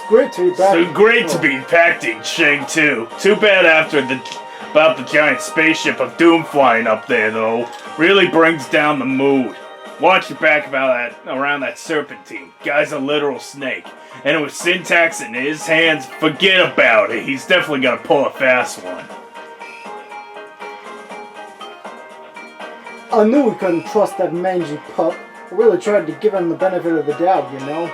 great to be back. So great to be back in Shang too. Too bad about the giant spaceship of Doom flying up there though. Really brings down the mood. Watch your back around that serpentine. Guy's a literal snake. And with Syntax in his hands, forget about it. He's definitely gonna pull a fast one. I knew we couldn't trust that mangy pup. I really tried to give him the benefit of the doubt, you know.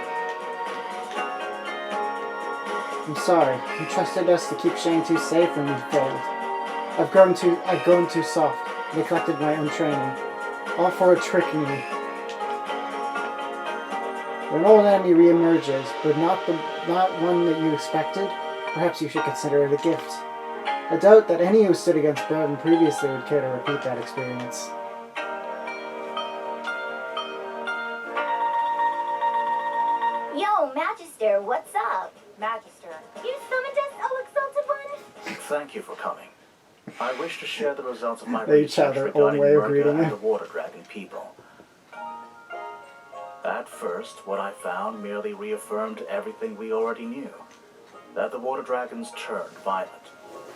I'm sorry. You trusted us to keep Shang 2 safe and we failed. I've grown too soft, neglected my own training. All for a trick me. When an old enemy reemerges, but not one that you expected, perhaps you should consider it a gift. I doubt that any who stood against Broden previously would care to repeat that experience. Yo, Magister, what's up? Magister. You summoned us, oh exalted one? Thank you for coming. I wish to share the results of my They each have research their own regarding way of Merga reading and it. the Water Dragon people. At first, what I found merely reaffirmed everything we already knew. That the Water Dragons turned violent.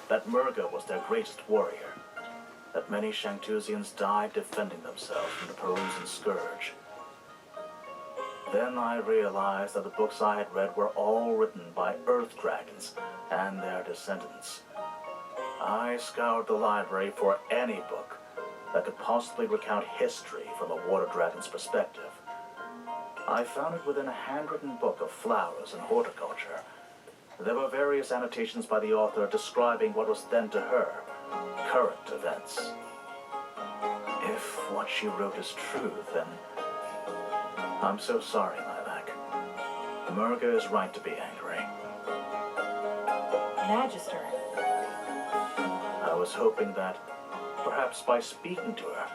That Merga was their greatest warrior. That many Shangtusians died defending themselves from the Perusian scourge. Then I realized that the books I had read were all written by Earth Dragons and their descendants. I scoured the library for any book that could possibly recount history from a Water Dragon's perspective. I found it within a handwritten book of flowers and horticulture. There were various annotations by the author describing what was then to her current events. If what she wrote is true, then I'm so sorry, Lilac. Merga is right to be angry. Magister. I was hoping that, perhaps by speaking to her,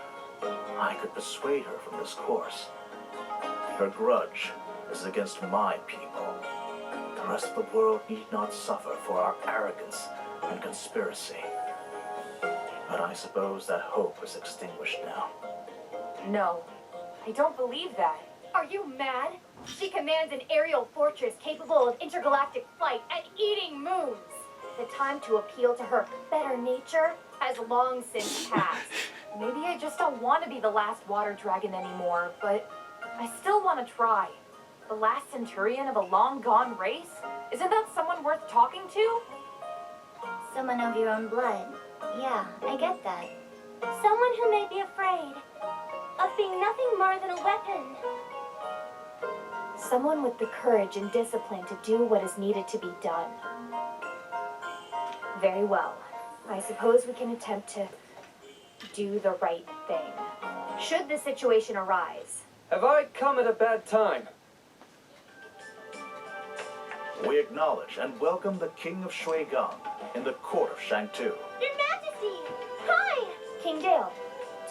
I could persuade her from this course. Her grudge is against my people. The rest of the world need not suffer for our arrogance and conspiracy. But I suppose that hope is extinguished now. No, I don't believe that. Are you mad? She commands an aerial fortress capable of intergalactic flight and eating moons. The time to appeal to her better nature has long since passed. Maybe I just don't want to be the last water dragon anymore, but I still want to try. The last centurion of a long-gone race? Isn't that someone worth talking to? Someone of your own blood. Yeah, I get that. Someone who may be afraid of being nothing more than a weapon. Someone with the courage and discipline to do what is needed to be done. Very well. I suppose we can attempt to do the right thing. Should the situation arise. Have I come at a bad time? We acknowledge and welcome the King of Shuigang in the court of Shangtu. Your Majesty! Hi! King Dale,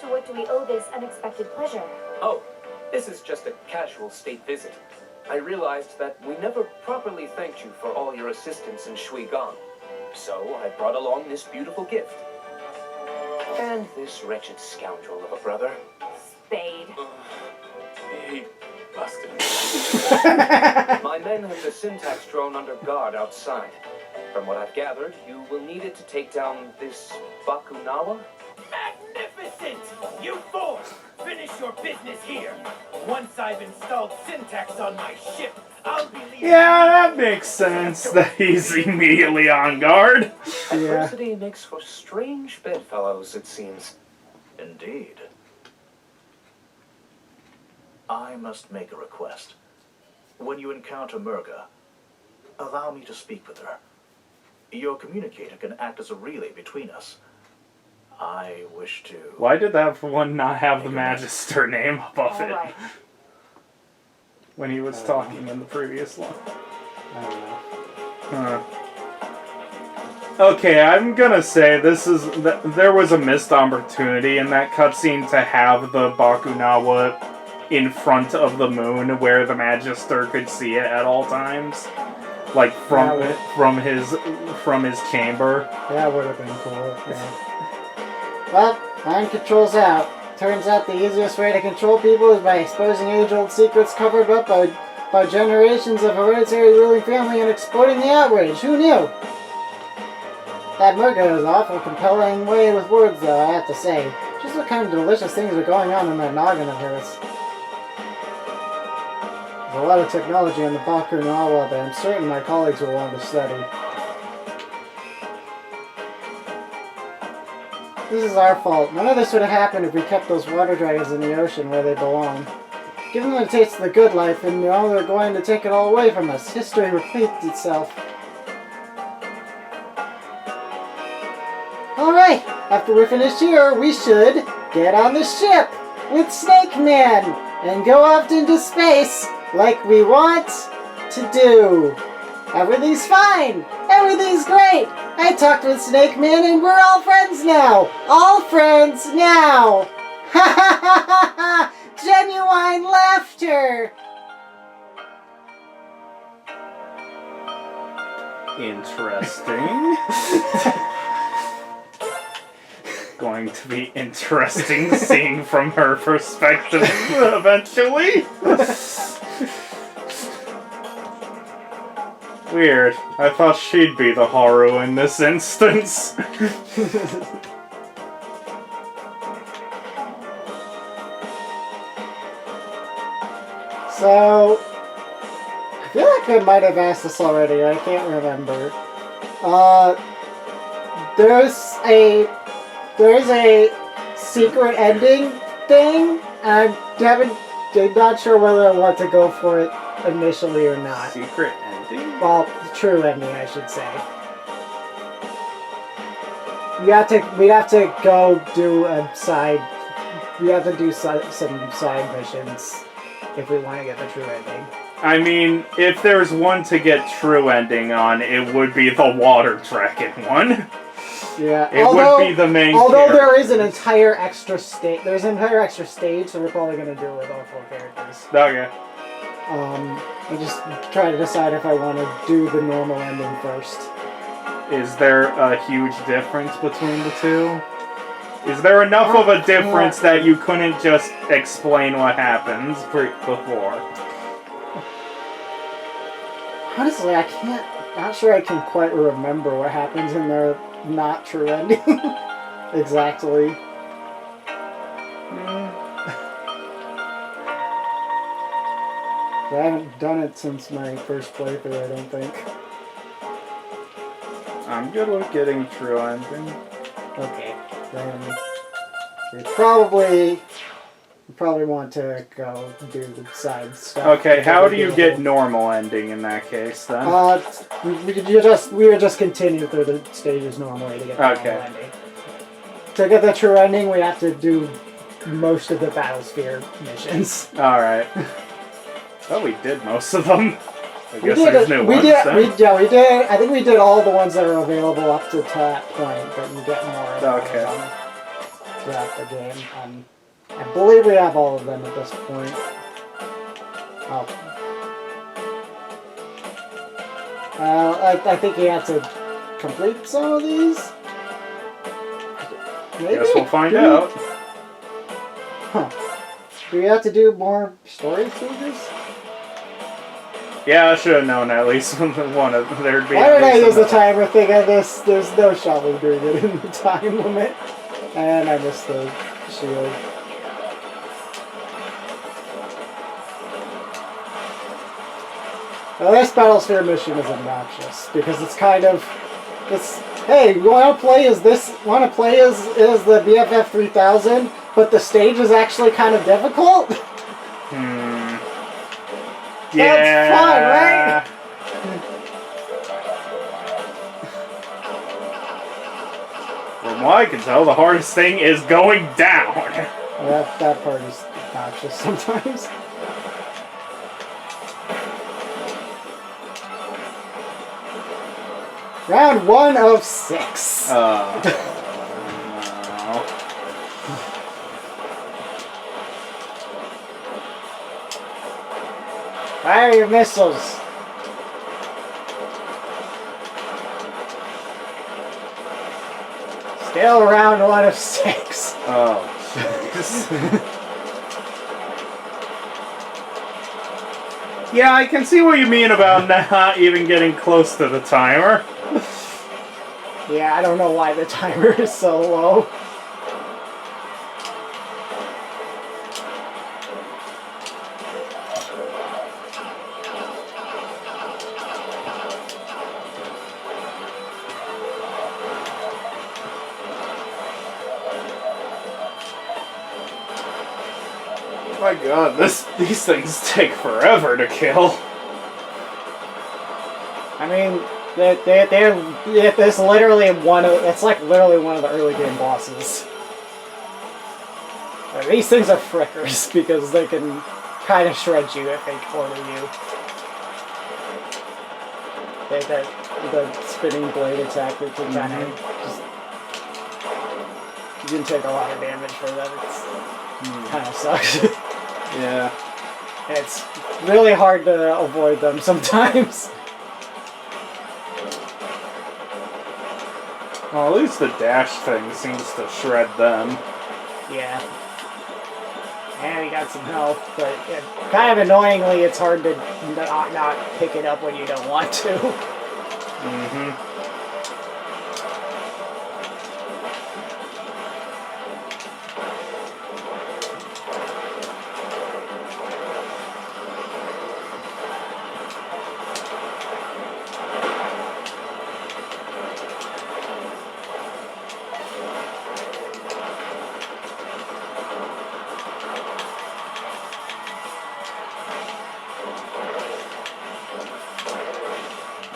to what do we owe this unexpected pleasure? Oh, this is just a casual state visit. I realized that we never properly thanked you for all your assistance in Shuigang. So I brought along this beautiful gift. And this wretched scoundrel of a brother. Spade. He busted me. My men have the Syntax drone under guard outside. From what I've gathered, you will need it to take down this Bakunawa? Magnificent! You fools! Finish your business here. Once I've installed Syntax on my ship, I'll be leaving. Yeah, that makes sense that he's immediately on guard. Adversity makes for strange bedfellows, it seems. Indeed. I must make a request. When you encounter Merga, allow me to speak with her. Your communicator can act as a relay between us. I wish to... Why did that one not have the Magister name above it? Alright. When he was talking in the previous one. I don't know. Okay, I'm gonna say there was a missed opportunity in that cutscene to have the Bakunawa in front of the moon where the Magister could see it at all times. Like from his chamber. That would have been cool. Yeah. Well, mind control's out. Turns out the easiest way to control people is by exposing age-old secrets covered up by by generations of hereditary ruling family and exploiting the outrage. Who knew? That Merga is an awful compelling way with words, though, I have to say. Just what kind of delicious things are going on in that noggin of hers. There's a lot of technology on the Bakunawa that I'm certain my colleagues will want to study. This is our fault. None of this would have happened if we kept those water dragons in the ocean where they belong. Give them a taste of the good life, and now they're going to take it all away from us. History repeats itself. Alright, after we're finished here, we should get on the ship with Snake Man and go off into space like we want to do. Everything's fine. Everything's great. I talked with Snake Man and we're all friends now. All friends now. Ha ha ha ha ha. Genuine laughter. Interesting. Going to be interesting seeing from her perspective eventually. Weird. I thought she'd be the Haru in this instance. So, I feel like I might have asked this already. I can't remember. There's a secret ending thing. I'm not sure whether I want to go for it initially or not. Secret ending? Well, the true ending, I should say. We'd have to go do a side. We have to do some side missions if we want to get the true ending. I mean, if there's one to get true ending on, it would be the water dragon one. Yeah, it would be the main. Although character. there is an entire extra stage. There's an entire extra stage, so we're probably gonna do it with all 4 characters. Okay. I just try to decide if I want to do the normal ending first. Is there a huge difference between the two? Is there enough of a difference that you couldn't just explain what happens before? Honestly, I can't. Not sure I can quite remember what happens in their not true ending exactly. I haven't done it since my first playthrough, I don't think. I'm good with getting true ending. Okay, then we probably want to go do the side stuff. Okay, how do you get normal ending in that case then? We would just continue through the stages normally to get the normal ending. To get the true ending, we have to do most of the Battlesphere missions. Alright. Oh, we did most of them. I guess there's new ones then. We did. I think we did all the ones that are available up to that point, but you get more of them throughout the game. I believe we have all of them at this point. Oh. I think you have to complete some of these. Maybe? Guess we'll find out. Huh. Do we have to do more story stages? Yeah, I should have known at least one of there'd be. Why did I use the timer thing on this? There's no shot we're doing it in the time limit. And I missed the shield. Now this Battlesphere mission is obnoxious because it's kind of hey, you want to play as the BFF 3000, but the stage is actually kind of difficult. Yeah. That's fun, right? From what I can tell, the hardest thing is going down. That part is obnoxious sometimes. Round 1 of 6. No. Fire your missiles. Still round 1 of 6. Oh, jeez. Yeah, I can see what you mean about not even getting close to the timer. Yeah, I don't know why the timer is so low. My god, these things take forever to kill. I mean, it's literally it's like literally one of the early game bosses. These things are frickers because they can kind of shred you if they corner you. They got the spinning blade attack that can kind of just... You can take a lot of damage for that. It's kind of sucks. Yeah. It's really hard to avoid them sometimes. Well, at least the dash thing seems to shred them. Yeah. And you got some health, but kind of annoyingly, it's hard to not pick it up when you don't want to. Mm-hmm.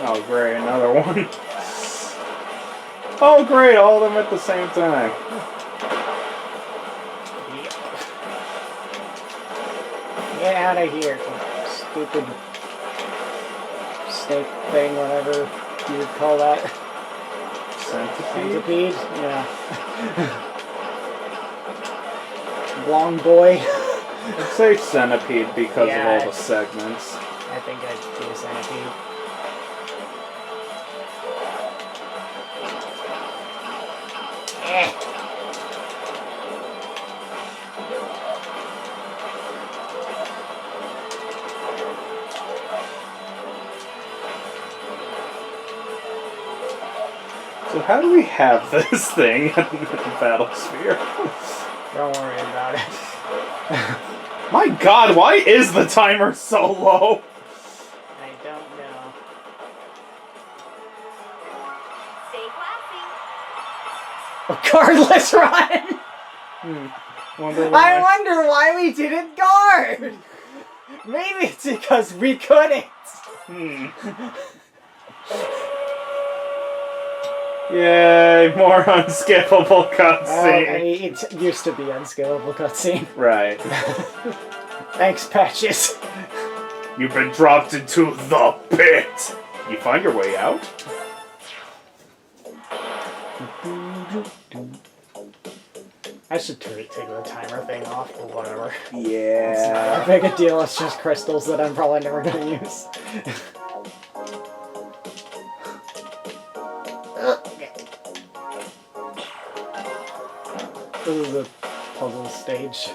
Oh, great, another one. Oh, great, all of them at the same time. Get out of here, stupid snake thing, whatever you would call that. Centipede? Yeah. Long boy. I'd say centipede because of all the segments. I think I'd do centipede. So how do we have this thing in Battlesphere? Don't worry about it. My god, why is the timer so low? I don't know. Stay classy. Cardless run! Wonder I wonder why we didn't guard! Maybe it's because we couldn't. Yay, more unskippable cutscene. I mean, it used to be unskippable cutscene. Right. Thanks, Patches. You've been dropped into the pit. You find your way out? I should take the timer thing off or whatever. Yeah. It's not that big a deal, it's just crystals that I'm probably never gonna use. This is a puzzle stage.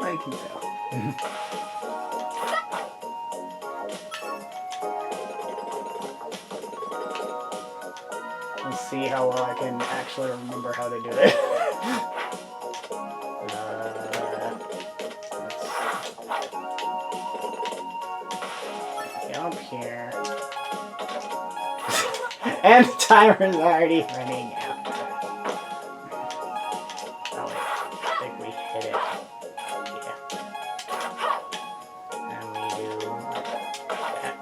I can tell. Let's see how well I can actually remember how to do it. Jump here. And the timer's already running out. Oh wait, I think we hit it. Yeah. And we do that,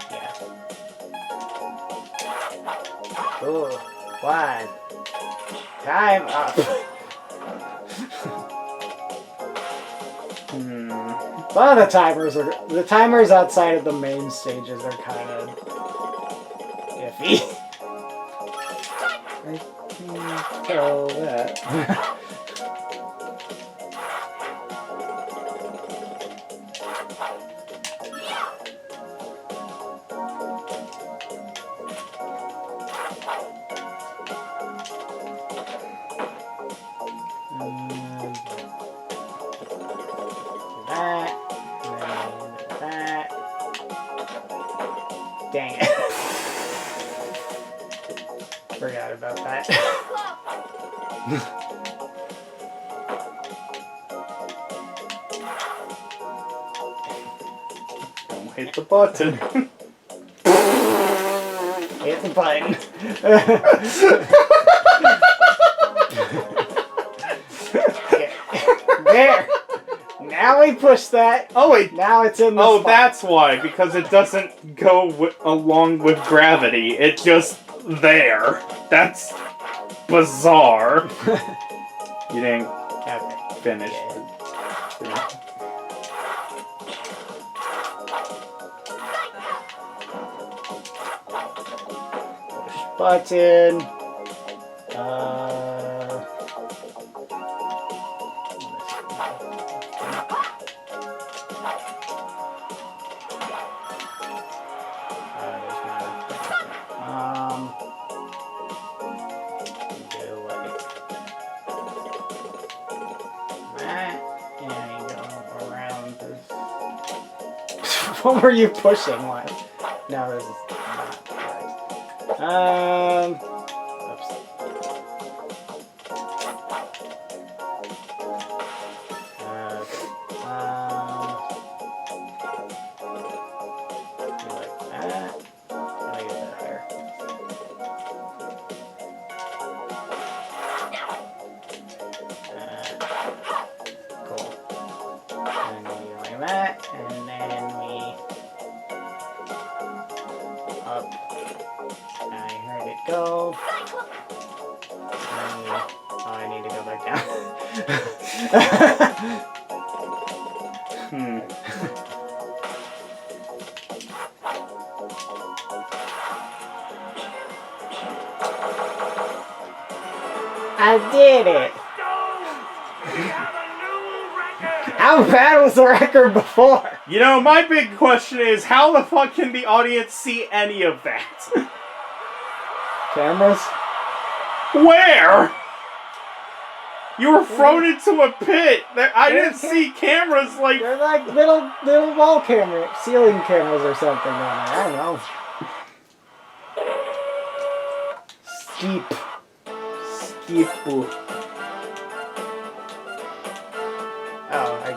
yeah. Ooh, one. Time up. Well, the timers outside of the main stages are kind of iffy. I can tell that. That. Dang it. Forgot about that. Don't hit the button. Hit the button. Okay. There. Now we push that. Oh wait. Now it's in the Oh, spot. that's why. Because it doesn't go along with gravity. It's just there. That's bizarre. You didn't Okay. finish. Push button. What were you pushing? What? No, this is not right. Oops. Like that. Can I get that higher? Cool. And we go like that, and then we up. I heard it go. Oh, I need to go back down. I did it! How bad was the record before? You know, my big question is, how the fuck can the audience see any of that? Cameras? Where? You were thrown into a pit. I didn't see cameras like... They're like little wall camera, ceiling cameras or something down there. I don't know. Steep. Ooh. Oh, I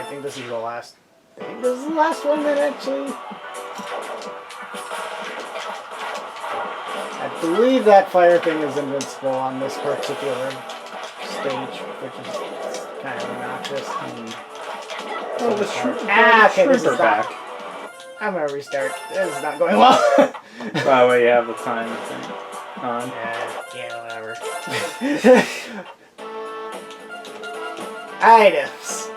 think this is the last. I think this is the last one that actually. I believe that fire thing is invincible on this particular stage, which is kind of obnoxious. Oh, the okay, this is back. I'm gonna restart. This is not going well. By the way, you have the time thing on. Yeah, whatever. Items.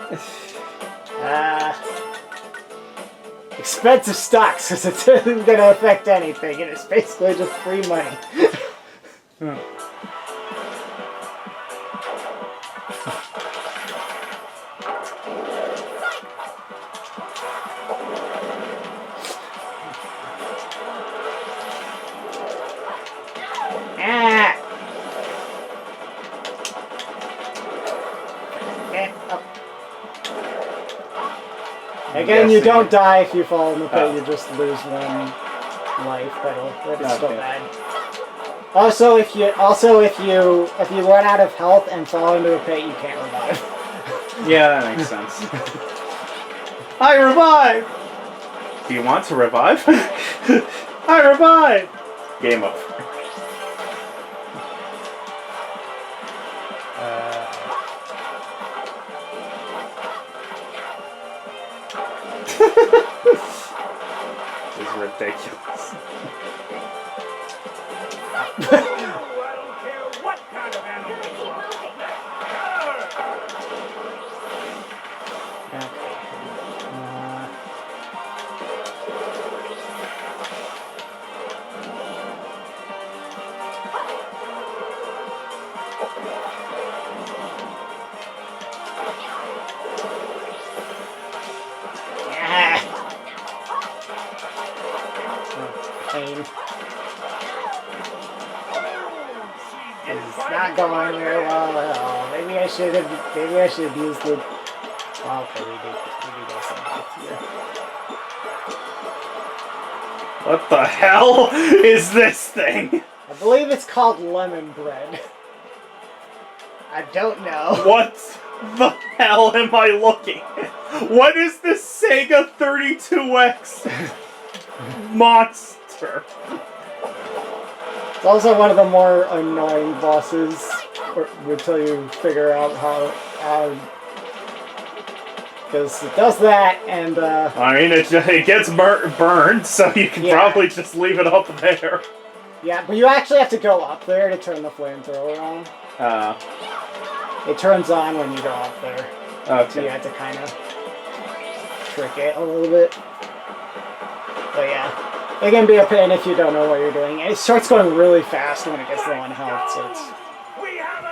Expensive stocks, because it isn't going to affect anything, and it's basically just free money. Again, you don't die if you fall in the pit. You just lose one life, but it's still bad. Also, if you run out of health and fall into a pit, you can't revive. Yeah, that makes sense. I revive. Do you want to revive? I revive. Game over. This is ridiculous. I don't care what kind of animal you are. It's not going very well at all. Maybe I should have used the Okay, we do go something here. What the hell is this thing? I believe it's called lemon bread. I don't know. What the hell am I looking at? What is this Sega 32X monster? It's also one of the more annoying bosses until you figure out how because it does that and I mean, it gets burned, so you can probably just leave it up there. Yeah, but you actually have to go up there to turn the flamethrower on. It turns on when you go up there. Okay. So you have to kind of trick it a little bit. But yeah, it can be a pain if you don't know what you're doing. And it starts going really fast when it gets low on health, so it's...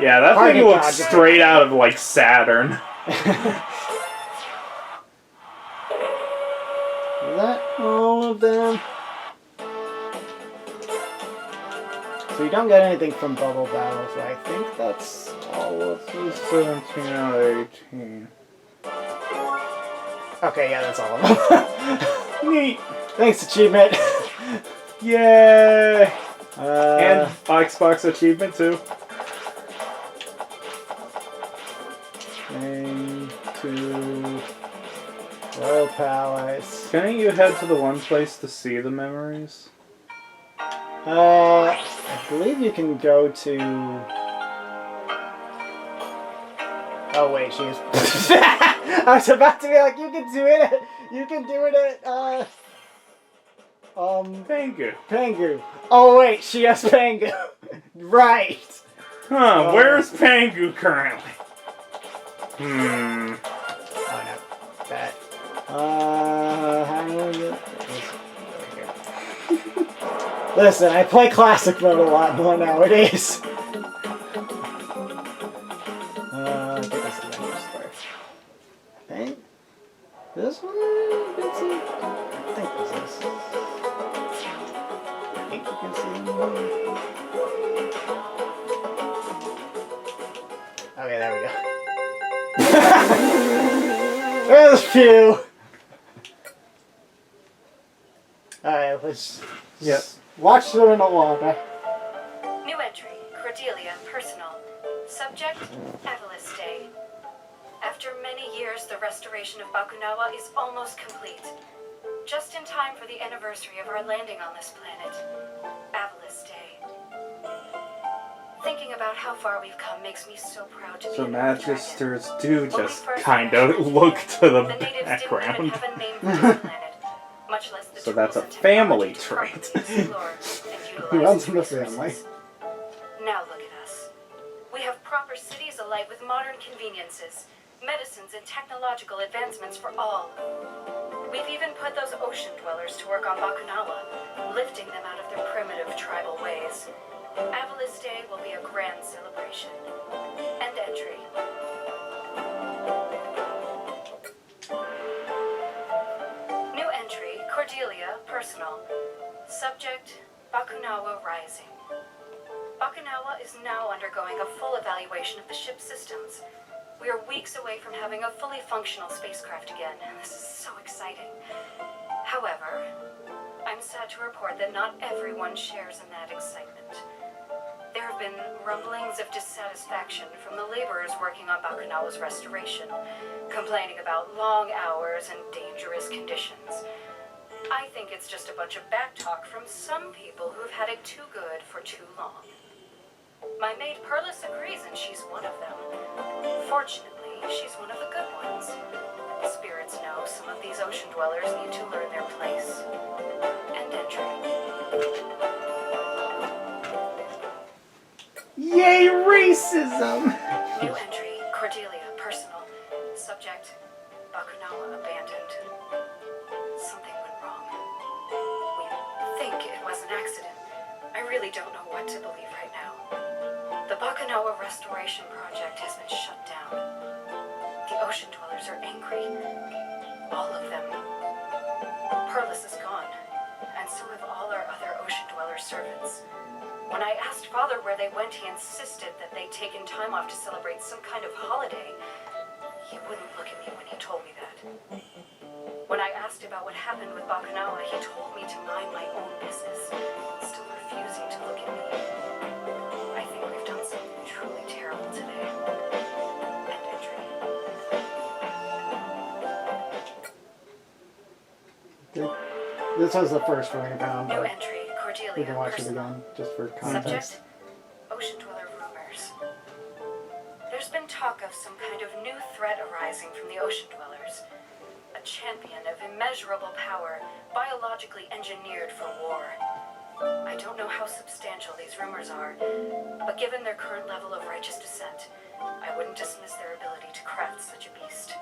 Yeah, that thing looks straight out of, like, Saturn. Is that all of them? So you don't get anything from Bubble Battle, so I think that's all of them. 17 out of 18. Okay, yeah, that's all of them. Neat. Thanks, achievement. Yay! And Xbox achievement, too. To Royal Palace. Can't you head to the one place to see the memories? I believe you can go to... Oh wait, she is... I was about to be like, you can do it at, Pengu. Pengu. Oh wait, she has Pengu. Right. Huh, where's Pengu currently? Oh no. That. How do I get... Listen, I play classic mode a lot more nowadays. I think this is the next part. Right? This one? I think this is. I think you can see them. Okay, there we go. There's a few! Alright, let's... Yep. Watch them in the water. New entry, Cordelia, personal. Subject, Battlesphere. After many years, the restoration of Bakunawa is almost complete. Just in time for the anniversary of our landing on this planet. Battlesphere. Thinking about how far we've come makes me so proud to be So an Earth dragon. Magisters do When we just first kind of landed, look to the natives didn't even background. have a name for this planet, much less the So that's a tools and family technology to trait. properly explore and utilize Who runs its in the family? resources. Now look at us. We have proper cities alight with modern conveniences, medicines, and technological advancements for all. We've even put those ocean dwellers to work on Bakunawa, lifting them out of their primitive tribal ways. Avalis Day will be a grand celebration. End entry. New entry, Cordelia, personal. Subject, Bakunawa Rising. Bakunawa is now undergoing a full evaluation of the ship's systems. We are weeks away from having a fully functional spacecraft again, and this is so exciting. However, I'm sad to report that not everyone shares in that excitement. There have been rumblings of dissatisfaction from the laborers working on Bakunawa's restoration, complaining about long hours and dangerous conditions. I think it's just a bunch of backtalk from some people who've had it too good for too long. My maid Perlis agrees, and she's one of them. Fortunately, she's one of the good ones. Spirits know some of these ocean dwellers need to learn their place. End entry. Yay, racism! New entry, Cordelia, personal. Subject, Bakunawa abandoned. Something went wrong. We think it was an accident. I really don't know what to believe right now. The Bakunawa restoration project has been shut down. The ocean dwellers are angry. All of them. Perlis is gone, and so have all our other ocean dweller servants. When I asked Father where they went, he insisted that they'd taken time off to celebrate some kind of holiday. He wouldn't look at me when he told me that. When I asked about what happened with Bakunawa, he told me to mind my own business, still refusing to look at me. I think we've done something truly terrible today. End entry. This was the first one I found. New But entry, Cordelia. we can watch it Personal. again, just for context. Subject, Ocean Dweller rumors. There's been talk of some kind of new threat arising from the Ocean Dwellers. A champion of immeasurable power, biologically engineered for war. I don't know how substantial these rumors are, but given their current level of righteous descent, I wouldn't dismiss their ability to craft such a beast.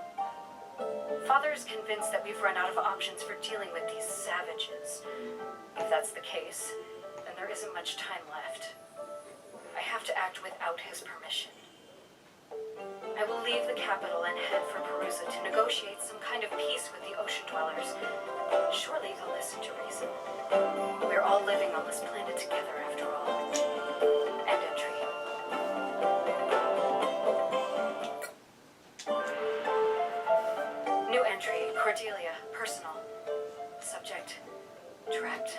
Father is convinced that we've run out of options for dealing with these savages. If that's the case, then there isn't much time left. I have to act without his permission. I will leave the capital and head for Perusa to negotiate some kind of peace with the Ocean Dwellers. Surely they'll listen to reason. We're all living on this planet together, after all. End entry. New entry, Cordelia, personal. Subject, trapped.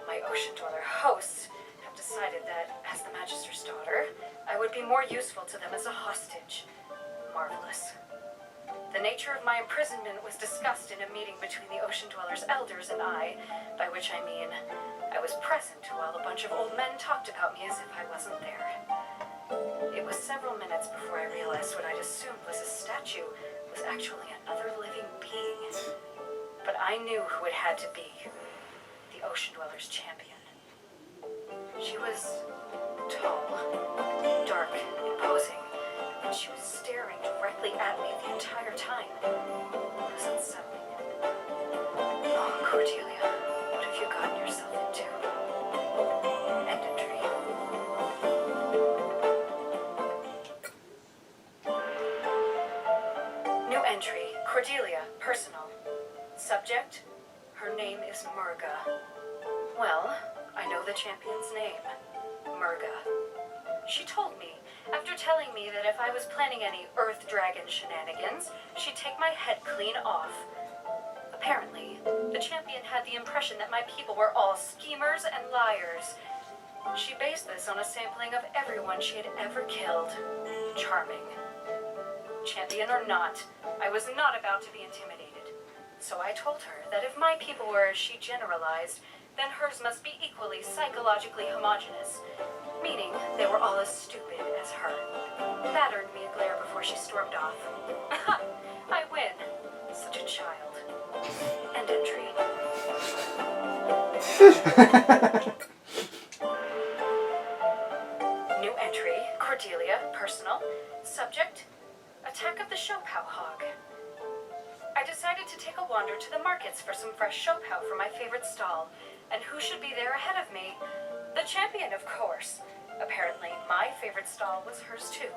My Ocean Dweller hosts have decided that, as the Magister's daughter, I would be more useful to them as a hostage. Marvelous. The nature of my imprisonment was discussed in a meeting between the Ocean Dwellers' elders and I, by which I mean I was present while a bunch of old men talked about me as if I wasn't there. It was several minutes before I realized what I'd assumed was a statue was actually another living being. But I knew who it had to be. The Ocean Dwellers' champion. She was tall, dark, imposing, and she was staring directly at me the entire time. It was unsettling. Oh, Cordelia, what have you gotten yourself into? End entry. New entry, Cordelia, personal. Subject, her name is Merga. Well, I know the champion's name. Merga. She told me, after telling me that if I was planning any Earth Dragon shenanigans, she'd take my head clean off. Apparently, the champion had the impression that my people were all schemers and liars. She based this on a sampling of everyone she had ever killed. Charming. Champion or not, I was not about to be intimidated. So I told her that if my people were as she generalized, then hers must be equally psychologically homogenous, meaning they were all as stupid as her. That earned me a glare before she stormed off. I win. Such a child. End entry. New entry, Cordelia, personal. Subject, attack of the Shopow hog. I decided to take a wander to the markets for some fresh Shopow for my favorite stall. And who should be there ahead of me? The champion, of course. Apparently, my favorite stall was hers too.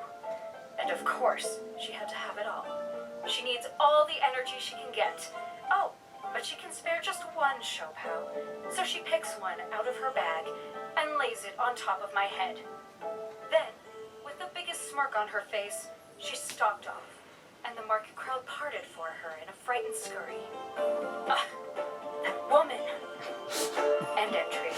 And of course, she had to have it all. She needs all the energy she can get. Oh, but she can spare just one Shopow. So she picks one out of her bag and lays it on top of my head. Then, with the biggest smirk on her face, she stalked off. And the market crowd parted for her in a frightened scurry. That woman! End entry.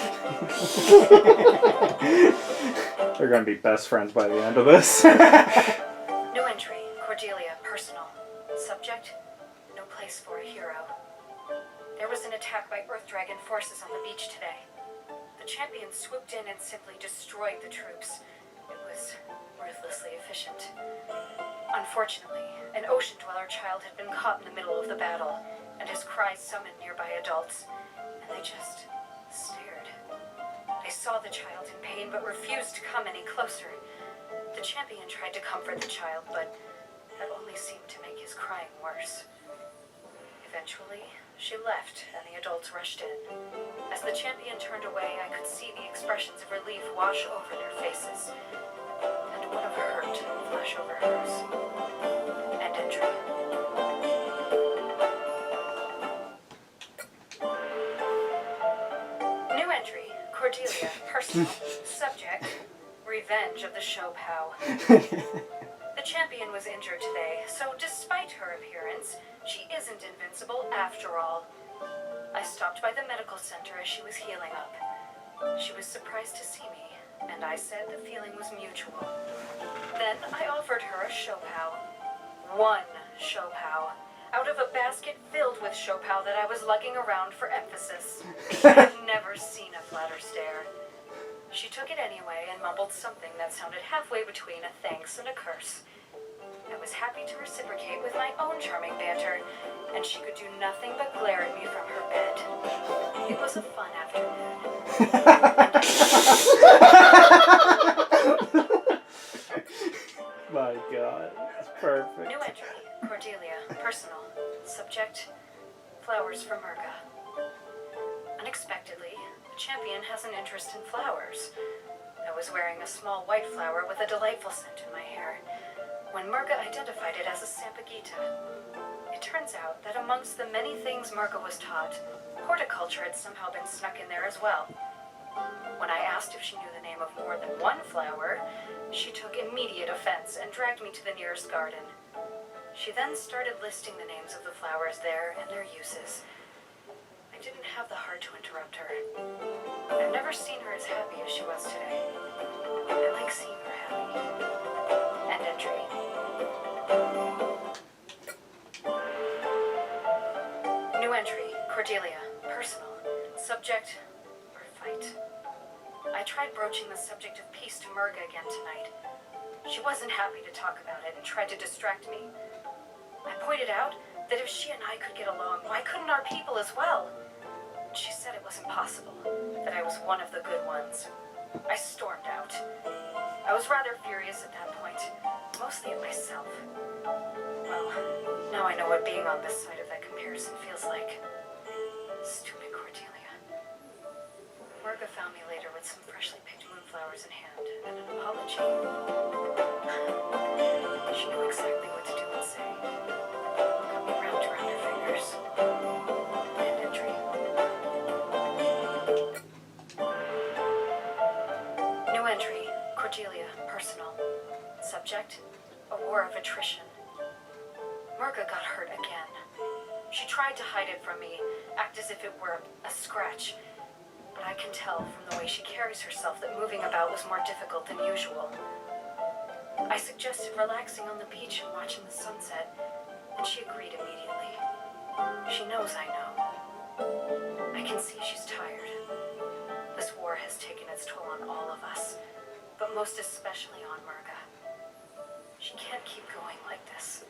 They're gonna be best friends by the end of this. New entry, Cordelia, personal. Subject, no place for a hero. There was an attack by Earth Dragon forces on the beach today. The champion swooped in and simply destroyed the troops. It was ruthlessly efficient. Unfortunately, an Ocean Dweller child had been caught in the middle of the battle, and his cries summoned nearby adults, and they just stared. They saw the child in pain but refused to come any closer. The champion tried to comfort the child, but that only seemed to make his crying worse. Eventually, she left, and the adults rushed in. As the champion turned away, I could see the expressions of relief wash over their faces, and one of hurt flash over hers. End entry. New entry, Cordelia, personal. Subject, revenge of the Shopow. The champion was injured today, so despite her appearance, she isn't invincible after all. I stopped by the medical center as she was healing up. She was surprised to see me, and I said the feeling was mutual. Then I offered her a Shopao. One Shopao. Out of a basket filled with Shopao that I was lugging around for emphasis. I've never seen a flatter stare. She took it anyway and mumbled something that sounded halfway between a thanks and a curse. I was happy to reciprocate with my own charming banter, and she could do nothing but glare at me from her bed. It was a fun afternoon. My God, it's perfect. New entry, Cordelia, personal. Subject, flowers from Merga. Unexpectedly, the champion has an interest in flowers. I was wearing a small white flower with a delightful scent in my hair, when Merga identified it as a Sampagita. It turns out that amongst the many things Merga was taught, horticulture had somehow been snuck in there as well. When I asked if she knew the name of more than one flower, she took immediate offense and dragged me to the nearest garden. She then started listing the names of the flowers there and their uses. I didn't have the heart to interrupt her. I've never seen her as happy as she was today. I like seeing her happy. End entry. New entry, Cordelia, personal. Subject, or fight. I tried broaching the subject of peace to Merga again tonight. She wasn't happy to talk about it and tried to distract me. I pointed out that if she and I could get along, why couldn't our people as well? She said it was impossible, that I was one of the good ones. I stormed out. I was rather furious at that point, mostly at myself. Well, now I know what being on this side of that comparison feels like. Stupid Cordelia. Merga found me later with some freshly picked moonflowers in hand and an apology. She knew exactly what to do and say. Got me wrapped around her fingers. End entry. New entry, Cordelia, personal. Subject, a war of attrition. Merga got hurt again. She tried to hide it from me, act as if it were a scratch. But I can tell from the way she carries herself that moving about was more difficult than usual. I suggested relaxing on the beach and watching the sunset, and she agreed immediately. She knows I know. I can see she's tired. This war has taken its toll on all of us, but most especially on Merga. She can't keep going like this.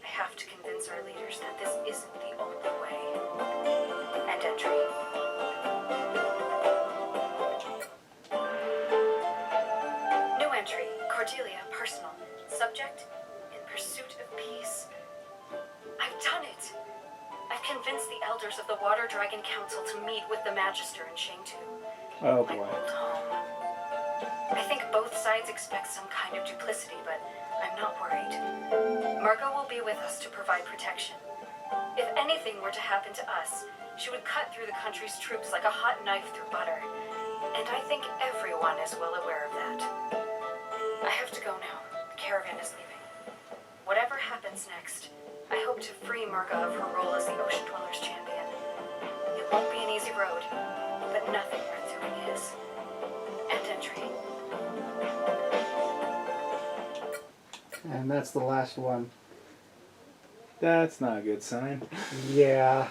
I have to convince our leaders that this isn't the only way. End entry. New entry, Cordelia, personal. Subject, in pursuit of peace. I've done it! I've convinced the elders of the Water Dragon Council to meet with the Magister in Shangtu. Oh My boy. old home. I think both sides expect some kind of duplicity, but I'm not worried. Merga will be with us to provide protection. If anything were to happen to us, she would cut through the country's troops like a hot knife through butter. And I think everyone is well aware of that. I have to go now. The caravan is leaving. Whatever happens next, I hope to free Merga of her role as the Ocean Dwellers champion. It won't be an easy road, but nothing worth doing is. End entry. And that's the last one. That's not a good sign. Yeah.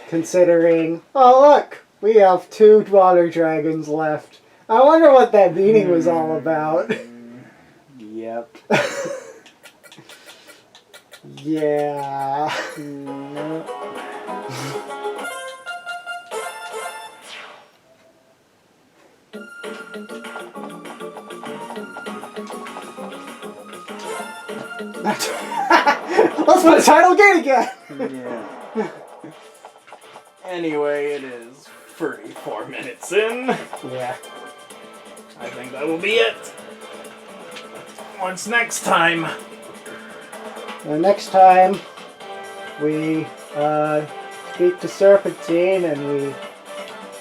Considering... Oh, look! We have 2 water dragons left. I wonder what that meeting was all about. Yep. Yeah. Let's put the title gate again! Yeah. Anyway, it is 34 minutes in. Yeah. I think that will be it. What's next time? Next time, we speak to Serpentine and we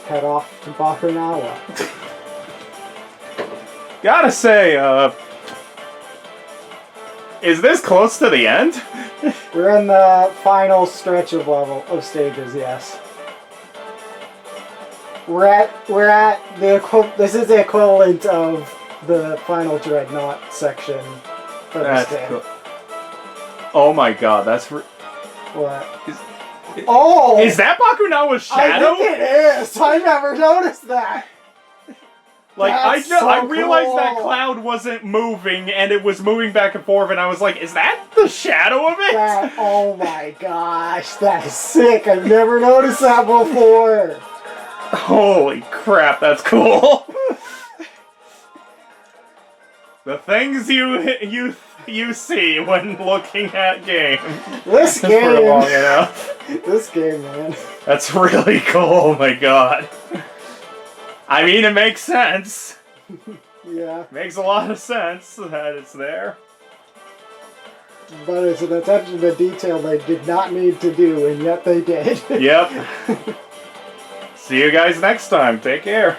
head off to Bakunawa. Gotta say, Is this close to the end? We're in the final stretch of stages, yes. We're at the this is the equivalent of the final Dreadnought section for this game. Cool. Oh my god, that's What? Is that Bakunawa's shadow? I think it is. I never noticed that. Like That's so I realized that cool. cloud wasn't moving and it was moving back and forth, and I was like, is that the shadow of it? Oh my gosh, that is sick. I've never noticed that before. Holy crap, that's cool. The things you see when looking at games. This For game, long enough. this game, man. That's really cool. Oh my god. I mean, it makes sense. Yeah, Makes a lot of sense that it's there. but it's an attention to detail they did not need to do, and yet they did. Yep. See you guys next time. Take care.